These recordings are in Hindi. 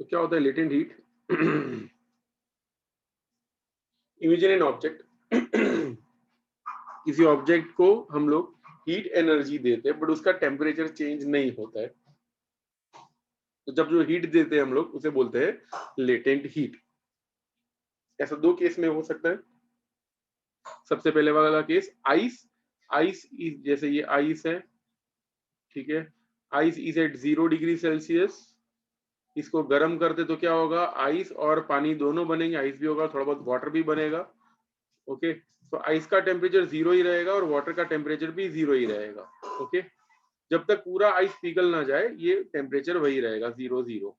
तो क्या होता है latent heat? Imagine an object. किसी ऑब्जेक्ट को हम लोग हीट एनर्जी देते हैं बट उसका टेम्परेचर चेंज नहीं होता है, तो जब जो हीट देते हैं हम लोग उसे बोलते हैं लेटेंट हीट। ऐसा दो केस में हो सकता है। सबसे पहले वाला केस आइस, आइस जैसे ये आइस है, ठीक है, ice is at 0 degree Celsius. इसको गर्म करते तो क्या होगा, आइस और पानी दोनों बनेंगे, आइस भी होगा, थोड़ा बहुत वाटर भी बनेगा। ओके, तो आइस का टेम्परेचर 0 ही रहेगा और वाटर का टेम्परेचर भी 0 ही रहेगा। ओके, जब तक पूरा आइस पिघल ना जाए ये टेम्परेचर वही रहेगा 0 0।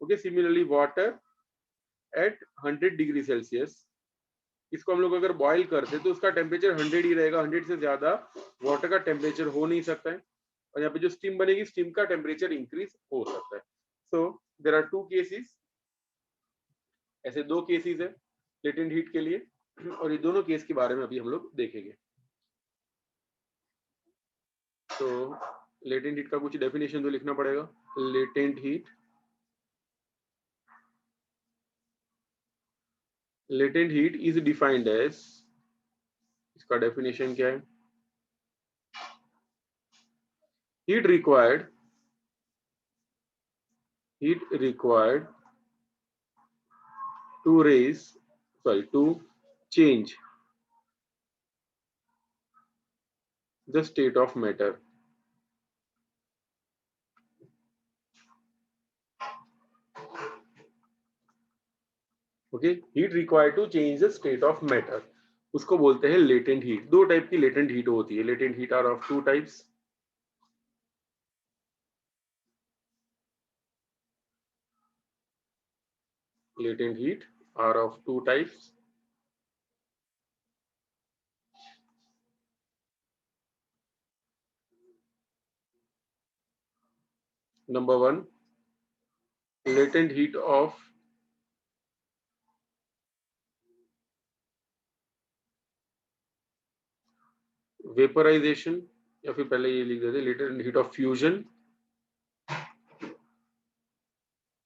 Okay, similarly water at 100 degree Celsius, इसको हम लोग अगर बॉईल करते तो उसका टेम्परेचर 100 ही रहेगा, 100 से ज्यादा वाटर का टेम्परेचर हो नहीं सकता है। और यहाँ पे जो स्टीम बनेगी, स्टीम का टेम्परेचर इंक्रीज हो सकता है। So there are two cases, ऐसे दो केसेस है लेटेंट हीट के लिए, और ये दोनों केस के बारे में अभी हम लोग देखेंगे। तो लेटेंट हीट का कुछ डेफिनेशन तो लिखना पड़ेगा। Latent heat, latent heat is defined as, इसका डेफिनेशन क्या है, heat required, heat required to raise, sorry, to change the state of matter. Okay, heat required to change the state of matter, उसको बोलते हैं लेटेंट हीट। दो टाइप की लेटेंट हीट होती है। Latent heat are of two types. Latent heat are of two types. Number one, latent heat of vaporisation, या फिर पहले ये लिख देते लेटेंट हीट ऑफ फ्यूजन,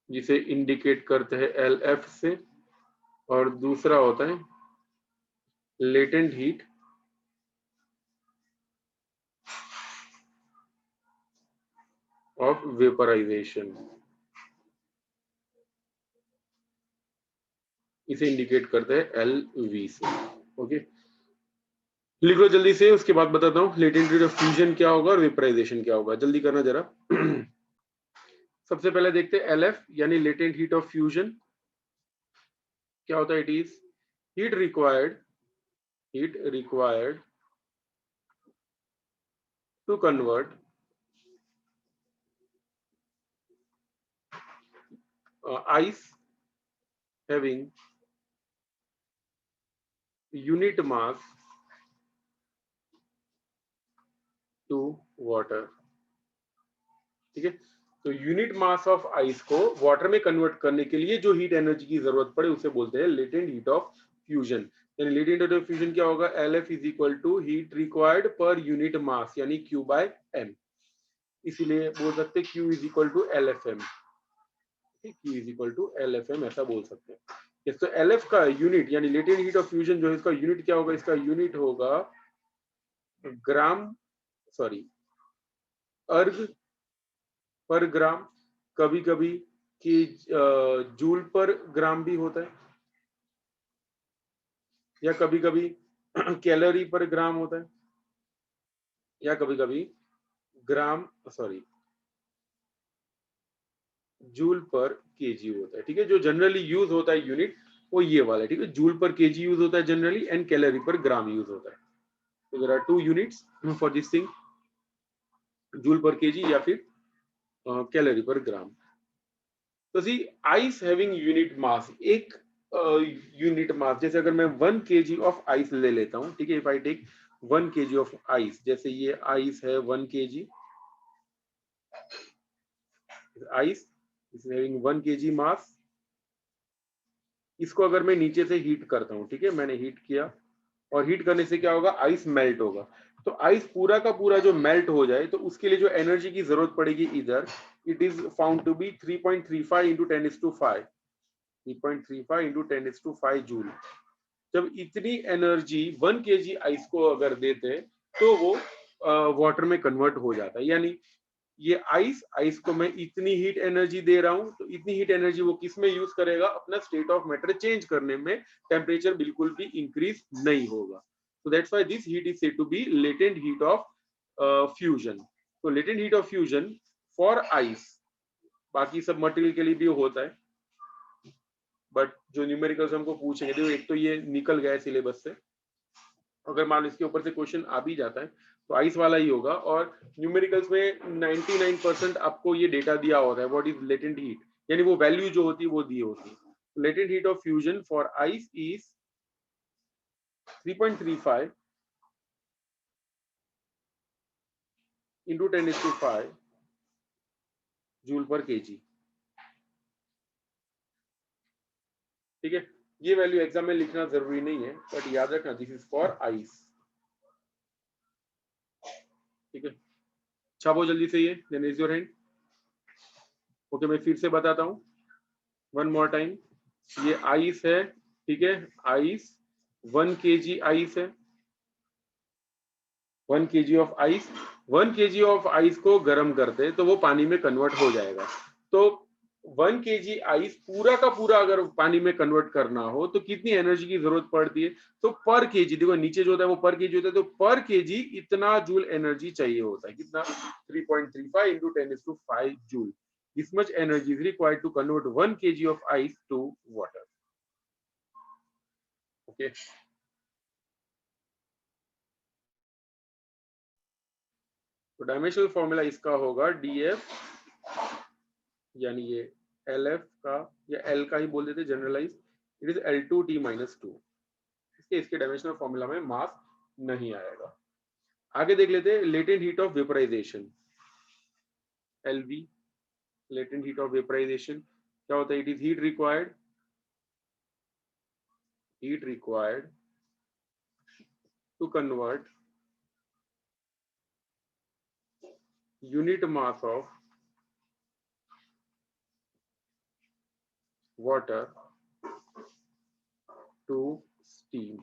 जिसे इंडिकेट करते हैं LF से। और दूसरा होता है लेटेंट हीट ऑफ वेपराइजेशन, इसे इंडिकेट करते हैं LV से। ओके, लिख लो जल्दी से, उसके बाद बताता हूँ लेटेंट हीट ऑफ फ्यूजन क्या होगा और वेपराइजेशन क्या होगा। जल्दी करना जरा। सबसे पहले देखते हैं LF यानी लेटेंट हीट ऑफ फ्यूजन क्या होता है। It is heat required, heat required to convert ice having unit mass to water। ठीक है, तो यूनिट मास ऑफ आइस को वाटर में कन्वर्ट करने के लिए जो हीट एनर्जी की जरूरत पड़े उसे बोलते हैं लेटेंट हीट ऑफ फ्यूजन। यानी लेटेंट हीट ऑफ फ्यूजन क्या होगा, LF is equal to heat required per unit mass यानी Q/M। इसीलिए बोल सकते हैं Q is equal to LFM। Q is equal to LFM ऐसा बोल सकते हैं। yes, तो LF का यूनिट यानी लेटेंट हीट ऑफ फ्यूजन जो है इसका यूनिट क्या होगा, इसका यूनिट होगा ग्राम, सॉरी, अर्ग पर ग्राम, कभी कभी कि जूल पर ग्राम भी होता है, या कभी कभी कैलोरी पर ग्राम होता है, या कभी कभी ग्राम, सॉरी, जूल पर केजी होता है। ठीक है, जो जनरली यूज होता है यूनिट वो ये वाला है। ठीक है, जूल पर केजी यूज होता है generally and calorie per gram use होता है। तो there are two units for this thing, joule per KG या फिर कैलोरी पर ग्राम। तो see ice having unit mass, एक यूनिट मास, जैसे अगर मैं 1 kg ऑफ आइस ले लेता हूँ, ठीक है, if I take 1 kg of ice, जैसे ये आइस है 1 kg, ice is having 1 kg mass. इसको अगर मैं नीचे से हीट करता हूँ, ठीक है, मैंने हीट किया, और हीट करने से क्या होगा, आइस मेल्ट होगा। तो आइस पूरा का पूरा जो मेल्ट हो जाए तो उसके लिए जो एनर्जी की जरूरत पड़ेगी इधर, it is found to be 3.35 into 10⁵, 3.35 into 10⁵ joule. जब इतनी एनर्जी 1 kg आइस को अगर देते तो वो वाटर में कन्वर्ट हो जाता है। यानी ये आइस को मैं इतनी हीट एनर्जी दे रहा हूं, तो इतनी हीट एनर्जी वो किस में यूज करेगा, अपना स्टेट ऑफ मैटर चेंज करने में। टेम्परेचर बिल्कुल भी इंक्रीज नहीं होगा। so that's why this heat is said to be latent heat of fusion. so latent heat of fusion for ice, बाकी सब मटेरियल के लिए भी होता है, बट जो न्यूमेरिकल्स हमको पूछेंगे, देखो एक तो ये निकल गया है सिलेबस से, अगर मान लो इसके ऊपर से क्वेश्चन आ भी जाता है तो आइस वाला ही होगा। और न्यूमेरिकल्स में 99% आपको ये डेटा दिया होता है, व्हाट इज लेटेंट हीट, यानी वो वैल्यू जो होती है वो दी होती है। Latent heat of fusion for ice is 3.35 into 10⁵ joule per KG. ठीक है, ये वैल्यू एग्जाम में लिखना जरूरी नहीं है, बट याद रखना दिस इज फॉर आइस। ठीक है, छापो जल्दी से ये, then raise your hand. Okay, मैं फिर से बताता हूँ वन मोर टाइम। ये आइस है, ठीक है, आइस 1 kg आइस है, 1 kg of ice. 1 kg of ice को गर्म करते तो वो पानी में कन्वर्ट हो जाएगा। तो 1 kg आइस पूरा का पूरा अगर पानी में कन्वर्ट करना हो तो कितनी एनर्जी की जरूरत पड़ती है, तो पर केजी, देखो नीचे जो होता है वो पर केजी होता है, तो पर केजी इतना जूल एनर्जी चाहिए होता है। कितना, 3.35 into 10⁵ joule. This much energy is required to convert 1 kg of ice to water. Okay, तो डायमेंशनल फॉर्मूला इसका होगा डीएफ, यानी ये LF का या L का ही बोल देते जनरलाइज, इट इज L2T-2। इसके डायमेंशनल फॉर्मूला में मास नहीं आएगा। आगे देख लेते हैं latent heat of vaporisation, LV, latent heat of vaporisation क्या होता है, it is heat required to convert unit mass of water to steam.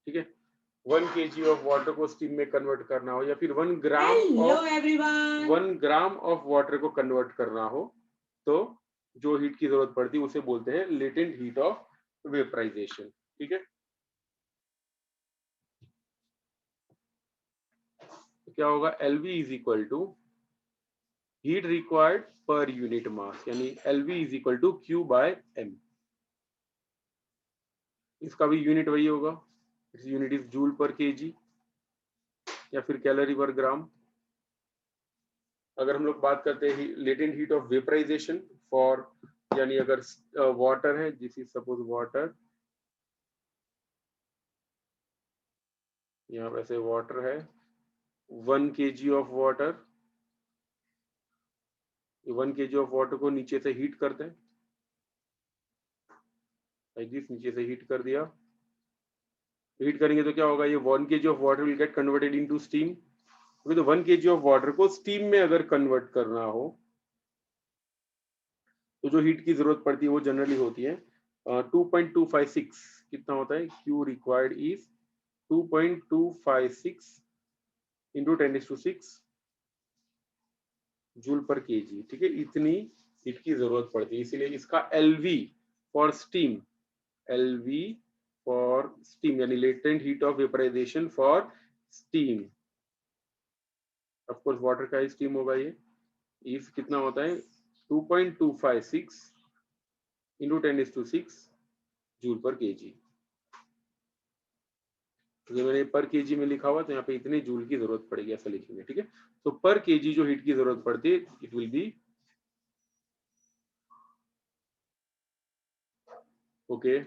ठीक है, 1 kg ऑफ वाटर को स्टीम में कन्वर्ट करना हो, या फिर 1 ग्राम ऑफ वाटर को कन्वर्ट करना हो, तो जो हीट की जरूरत पड़ती है उसे बोलते हैं लेटेंट हीट ऑफ वेपराइजेशन। ठीक है, तो क्या होगा, LV is equal to heat required per unit mass, यानी LV is equal to Q/M। इसका भी यूनिट वही होगा, its unit is joule per KG या फिर कैलोरी पर ग्राम। अगर हम लोग बात करते हैं latent heat of vaporisation for, यानी अगर वाटर है, दिस इज सपोज वाटर, यहाँ वैसे वाटर है 1 kg of water, 1 kg of water को नीचे से हीट करते हैं, नीचे से हीट कर दिया। हीट करेंगे तो क्या होगा, ये 1 kg of water will get converted into steam. तो 1 kg ऑफ वाटर को स्टीम में अगर कन्वर्ट करना हो तो जो हीट की जरूरत पड़ती है वो जनरली होती है 2.256। कितना होता है, Q required is 2.256 into 10⁶ joule per KG. ठीक है, इतनी हीट की जरूरत पड़ती है, इसीलिए इसका LV for steam, LV for steam, यानी latent heat of vaporisation for steam, of course water का ही स्टीम होगा ये, इस कितना होता है 2.256 इंटू 10⁶ जूल पर केजी। ये मैंने पर केजी में लिखा हुआ, तो यहाँ पे इतने जूल की जरूरत पड़ेगी, ऐसा लिखेंगे। ठीक है, तो पर केजी जो हीट की जरूरत पड़ती है it will B okay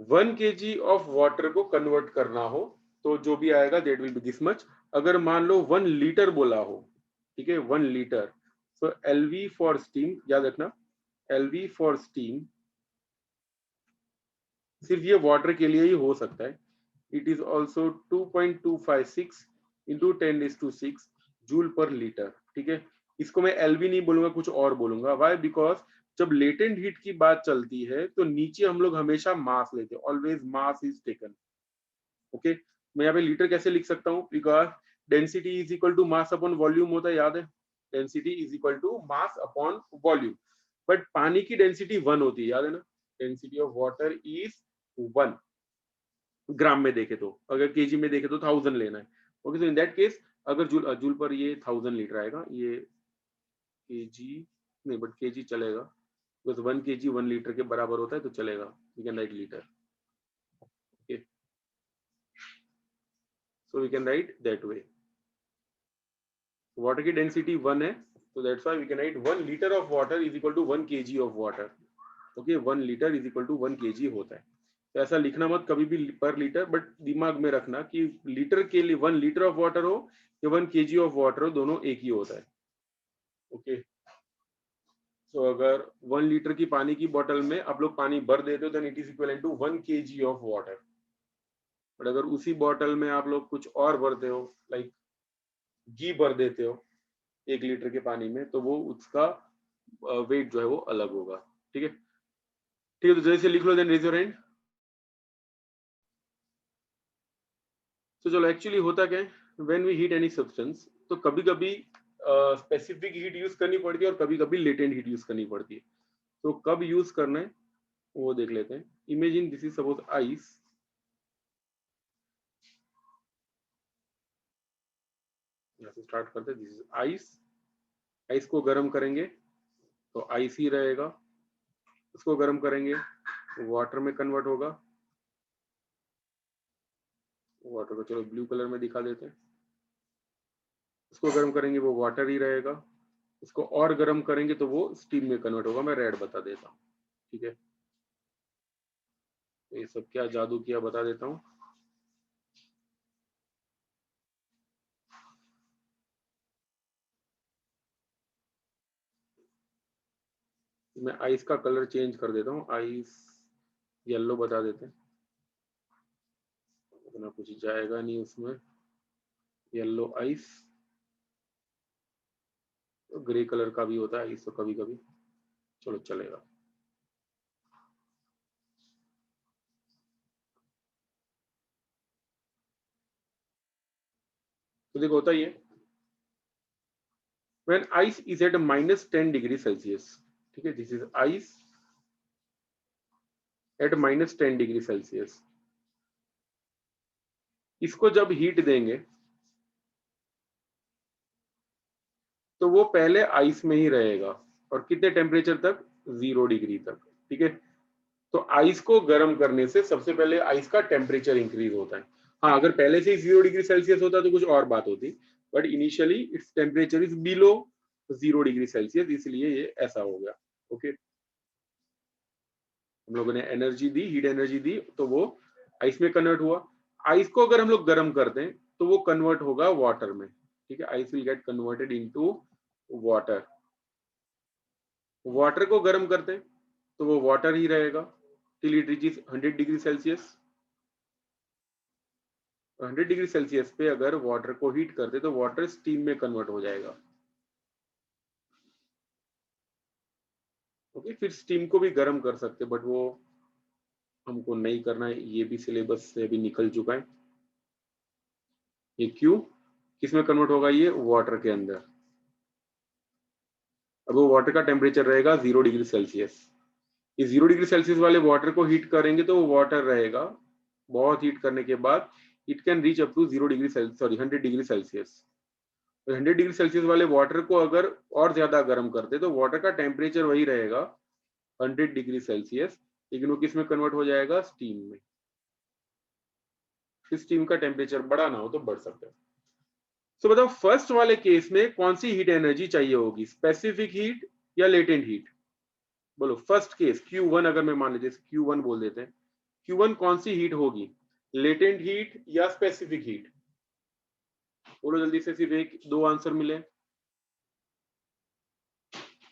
1 kg of water को कन्वर्ट करना हो तो जो भी आएगा that will B this much. अगर मान लो 1 लीटर बोला हो, ठीक है, 1 litre, so LV for steam, याद रखना LV फॉर स्टीम सिर्फ ये वाटर के लिए ही हो सकता है। It is also 2.256 into 10⁶ joule पर लीटर। ठीक है, इसको मैं एल भी नहीं बोलूंगा, कुछ और बोलूंगा। वाई? बिकॉज जब लेटेंट हीट की बात चलती है तो नीचे हम लोग हमेशा मास लेते हैं, always mass is taken. Okay, मैं यहाँ पे लीटर कैसे लिख सकता हूँ? Because density is equal to mass upon volume होता है, याद है? Density is equal to mass upon volume. But पानी की डेंसिटी 1 होती है, याद है ना? Density of water is 1 gram में देखे तो, अगर केजी में देखे तो 1000 लेना है। ओके, तो इन दैट केस अगर जूल जूल पर ये 1000 लीटर आएगा, ये केजी नहीं बट केजी चलेगा, बिकॉज 1 केजी 1 लीटर के बराबर होता है, तो चलेगा। We can write litre. Okay, so we can write that way. Water की डेंसिटी 1 है, तो that's why we can write 1 litre of water is equal to 1 KG of water. Okay, 1 litre is equal to 1 KG होता है। तो ऐसा लिखना मत कभी भी पर लीटर, बट दिमाग में रखना कि लीटर के लिए 1 लीटर ऑफ वाटर हो या 1 केजी ऑफ वाटर हो, दोनों एक ही होता है। ओके, तो अगर 1 लीटर की पानी की बोतल में आप लोग पानी भर देते हो, then it is equal to 1 KG of water. But अगर उसी बोतल में आप लोग कुछ और भरते हो, लाइक घी भर देते हो 1 लीटर के पानी में, तो वो उसका वेट जो है वो अलग होगा। ठीक है, ठीक है, तो जैसे लिख लो, देन रेज योर हैंड। तो चलो, एक्चुअली होता क्या है, when we heat any substance, तो कभी कभी स्पेसिफिक हीट यूज करनी पड़ती है और कभी कभी लेटेंट हीट यूज करनी पड़ती है। तो कब यूज करना है वो देख लेते हैं। Imagine this is suppose ice. यहाँ से स्टार्ट करते हैं। This is ice. आइस को गर्म करेंगे तो आइस ही रहेगा, उसको गर्म करेंगे वाटर में कन्वर्ट होगा। वाटर को चलो ब्लू कलर में दिखा देते हैं। उसको गर्म करेंगे वो वाटर ही रहेगा, उसको और गर्म करेंगे तो वो स्टीम में कन्वर्ट होगा। मैं रेड बता देता हूँ। ठीक है, तो ये सब क्या जादू किया बता देता हूँ। मैं आइस का कलर चेंज कर देता हूँ, आइस येलो बता देते हैं, इतना कुछ जाएगा नहीं उसमें। येलो आइस, तो ग्रे कलर का भी होता है आइस तो कभी कभी, चलो चलेगा। तो देखो होता ही है, when ice is at -10 degree Celsius. ठीक है, this is ice eight -10 degree Celsius. इसको जब हीट देंगे तो वो पहले आइस में ही रहेगा, और कितने टेम्परेचर तक? 0 डिग्री तक। ठीक है, तो आइस को गर्म करने से सबसे पहले आइस का टेम्परेचर इंक्रीज होता है। हाँ, अगर पहले से ही 0 डिग्री सेल्सियस होता तो कुछ और बात होती, but initially its temperature is below 0 degree Celsius, इसलिए ये ऐसा हो गया। ओके, हम लोगों ने एनर्जी दी, हीट एनर्जी दी, तो वो आइस में कन्वर्ट हुआ। आइस को अगर हम लोग गर्म कर दें तो वो कन्वर्ट होगा वाटर में। ठीक है, ice will get converted into water. Water को गर्म करते हैं तो वो वाटर ही रहेगा till it reaches 100 degree Celsius. 100 degree Celsius पे अगर वाटर को हीट करते तो वाटर स्टीम में कन्वर्ट हो जाएगा। ओके, फिर स्टीम को भी गर्म कर सकते, बट वो हमको नहीं करना है, ये भी सिलेबस से अभी निकल चुका है। ये क्यों, किसमें कन्वर्ट होगा? ये वाटर के अंदर। अब वो वाटर का टेम्परेचर रहेगा 0 डिग्री सेल्सियस। इस 0 डिग्री सेल्सियस वाले वाटर को हीट करेंगे तो वो वाटर रहेगा, बहुत हीट करने के बाद it can reach up to 100 degree Celsius. 100 degree Celsius वाले वाटर को अगर और ज्यादा गर्म करते तो वाटर का टेम्परेचर वही रहेगा 100 डिग्री सेल्सियस, लेकिन वो किस में कन्वर्ट हो जाएगा? स्टीम में। फिर स्टीम का टेम्परेचर बढ़ाना हो तो बढ़ सकता है। तो बताओ, फर्स्ट वाले केस में कौन सी हीट एनर्जी चाहिए होगी, स्पेसिफिक हीट या लेटेंट हीट? बोलो, फर्स्ट केस Q1 अगर मैं मान लीजिए Q1 बोल देते हैं, Q1 कौन सी हीट होगी, लेटेंट हीट या स्पेसिफिक हीट? बोलो जल्दी से, सिर्फ एक दो आंसर मिले,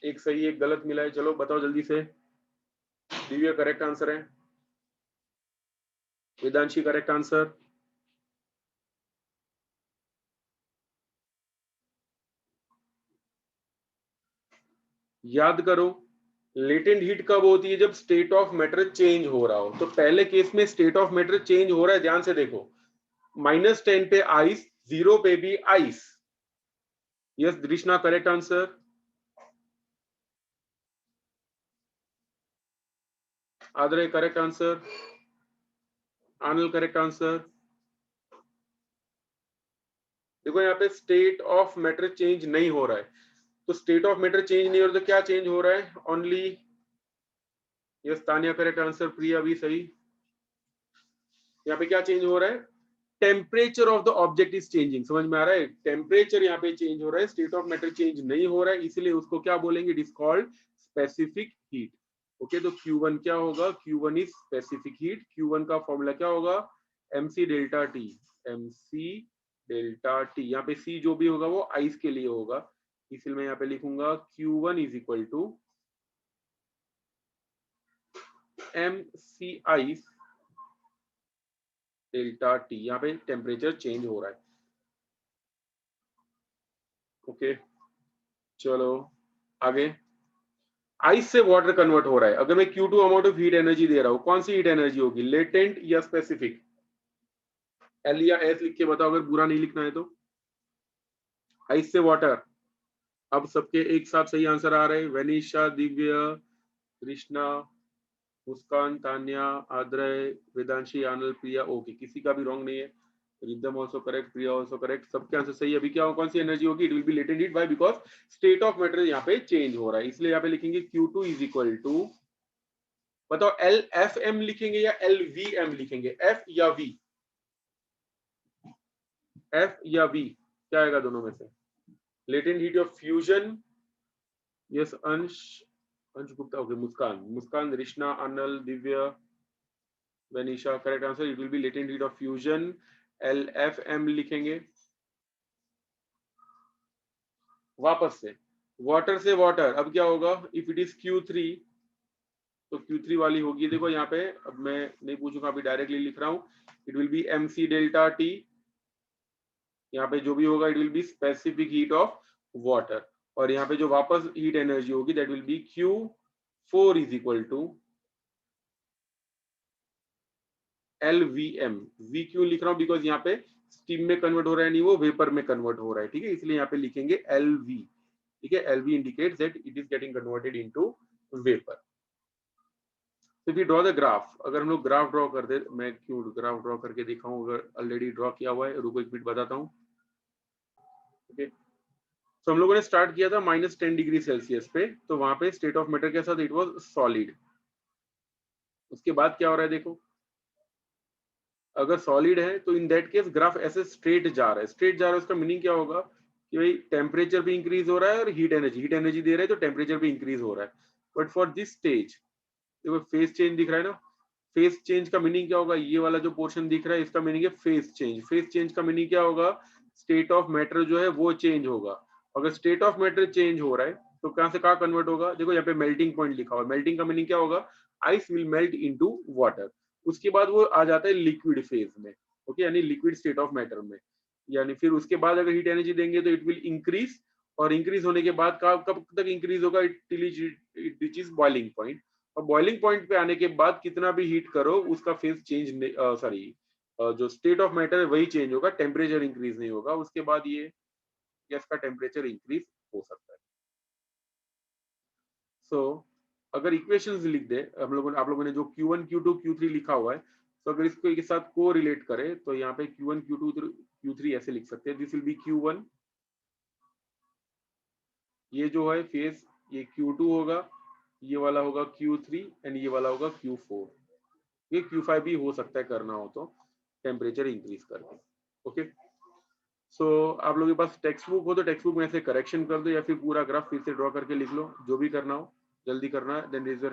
एक सही एक गलत मिला है। चलो बताओ जल्दी से, दिव्य करेक्ट आंसर है। Vedanshi correct answer. याद करो, लेटेंट हीट कब होती है? जब स्टेट ऑफ मैटर चेंज हो रहा हो। तो पहले केस में स्टेट ऑफ मैटर चेंज हो रहा है, ध्यान से देखो, -10 पे आइस, 0 पे भी ice. Yes Drishna correct answer. आदरे करेक्ट आंसर। आनल करेक्ट आंसर। देखो यहाँ पे स्टेट ऑफ मैटर चेंज नहीं हो रहा है, तो स्टेट ऑफ मैटर चेंज नहीं हो रहा तो क्या चेंज हो रहा है? Only, yes Tania correct answer, Priya भी सही। यहाँ पे क्या चेंज हो रहा है? Temperature of the object is changing. समझ में आ रहा है? टेम्परेचर यहाँ पे चेंज हो रहा है, स्टेट ऑफ मैटर चेंज नहीं हो रहा है, इसलिए उसको क्या बोलेंगे? It is called specific heat. Okay, तो Q1 क्या होगा? Q1 is specific heat. Q1 का फॉर्मूला क्या होगा? mc delta T. mc delta T, यहाँ पे c जो भी होगा वो आइस के लिए होगा, इसलिए मैं यहाँ पे लिखूंगा Q1 is equal to mc ice delta T. यहाँ पे टेम्परेचर चेंज हो रहा है। ओके चलो आगे। आइस से वाटर कन्वर्ट हो रहा है, अगर मैं Q2 amount of heat energy दे रहा हूं, कौन सी हीट एनर्जी होगी? लेटेंट या स्पेसिफिक? एल या एस लिख के बताओ, अगर पूरा नहीं लिखना है तो। आइस से वाटर, अब सबके एक साथ सही आंसर आ रहे हैं। वनीशा, दिव्य, कृष्णा, मुस्कान, तान्या, आद्रय, वेदांशी, आनल, प्रिया, ओके, किसी का भी रॉन्ग नहीं है। रिदम ऑल्सो करेक्ट, प्रिया ऑल्सो करेक्ट, सबके आंसर सही है। अभी क्या हो, कौन सी एनर्जी होगी? It will be latent heat. Why? Because state of matter यहाँ पे चेंज हो रहा है, इसलिए यहाँ पे लिखेंगे Q2 इज इक्वल टू, बताओ LFM लिखेंगे या LVM लिखेंगे? एफ या वी? एफ या वी, क्या आएगा दोनों में से? Latent heat of fusion, yes अंश, अंश Gupta, okay, Muskan, Muskan, रिश्ना, Anal, Divya, Vanisha correct answer. It will be latent heat of fusion, LFM लिखेंगे। वापस से वाटर से वाटर, अब क्या होगा? इफ इट इज Q3 तो Q3 वाली होगी, देखो यहाँ पे, अब मैं नहीं पूछूंगा, अभी डायरेक्टली लिख रहा हूँ। It will be MC delta T, यहाँ पे जो भी होगा it will be specific heat of water, और यहाँ पे जो वापस हीट एनर्जी होगी that will be Q4 is equal to LVM। We क्यों लिख रहा हूँ? बिकॉज यहाँ पे स्टीम में कन्वर्ट हो रहा है, नहीं वो वेपर में कन्वर्ट हो रहा है, ठीक है, इसलिए यहाँ पे लिखेंगे LV। ठीक है, LV indicates that it is getting converted into vapour. तो if you draw the graph, अगर हम लोग ग्राफ ड्रॉ कर दे, मैं क्यों ग्राफ ड्रॉ करके दिखाऊं, अगर ऑलरेडी ड्रॉ किया हुआ है, रुको एक मिनट बताता हूँ। ओके, तो हम लोगों ने स्टार्ट किया था -10 डिग्री सेल्सियस पे, तो वहां पे स्टेट ऑफ मैटर के साथ इट वाज सॉलिड। उसके बाद क्या हो रहा है देखो, अगर सॉलिड है तो इन दैट केस ग्राफ ऐसे स्ट्रेट जा रहा है, स्ट्रेट जा रहा है, उसका मीनिंग क्या होगा? कि भाई टेम्परेचर भी इंक्रीज हो रहा है और हीट एनर्जी दे रहा है, तो टेम्परेचर भी इंक्रीज हो रहा है। बट फॉर दिस स्टेज देखो फेज चेंज दिख रहा है ना, फेज चेंज का मीनिंग क्या होगा? ये वाला जो पोर्शन दिख रहा है इसका मीनिंग है फेज चेंज। फेज चेंज का मीनिंग क्या होगा? स्टेट ऑफ मैटर जो है वो चेंज होगा। अगर स्टेट ऑफ मैटर चेंज हो रहा है तो कहां से कहां कन्वर्ट होगा? देखो यहाँ पे मेल्टिंग पॉइंट लिखा हुआ है, मेल्टिंग का मीनिंग क्या होगा? Ice will melt into water, उसके बाद वो आ जाता है लिक्विड फेज में। ओके, यानी लिक्विड स्टेट ऑफ मैटर में, यानी फिर उसके बाद अगर हीट एनर्जी देंगे तो इट विल इंक्रीज, और इंक्रीज होने के बाद कब तक इंक्रीज होगा? इट रीचेस बॉइलिंग पॉइंट, और बॉइलिंग पॉइंट पे आने के बाद कितना भी हीट करो उसका फेज चेंज, सॉरी जो स्टेट ऑफ मैटर है वही चेंज होगा, टेम्परेचर इंक्रीज नहीं होगा। उसके बाद ये गैस का टेम्परेचर इंक्रीज हो सकता है। सो अगर इक्वेशंस लिख दे आप लोगों ने जो Q1 Q2 Q3 लिखा हुआ है, तो अगर इसको एक साथ को रिलेट करें तो यहाँ पे Q1 Q2 Q3 ऐसे लिख सकते हैं। दिस विल बी Q1, ये जो है फेज ये Q2 होगा, ये वाला होगा Q3 एंड ये वाला होगा Q4। ये Q5 भी हो सकता है करना हो तो टेम्परेचर इंक्रीज करके। ओके, सो आप लोगों के पास टेक्स्ट बुक हो तो टेक्स्ट बुक में से करेक्शन कर दो, या फिर पूरा ग्राफ फिर से ड्रॉ करके लिख लो, जो भी करना हो जल्दी करना है। Then raise your hand.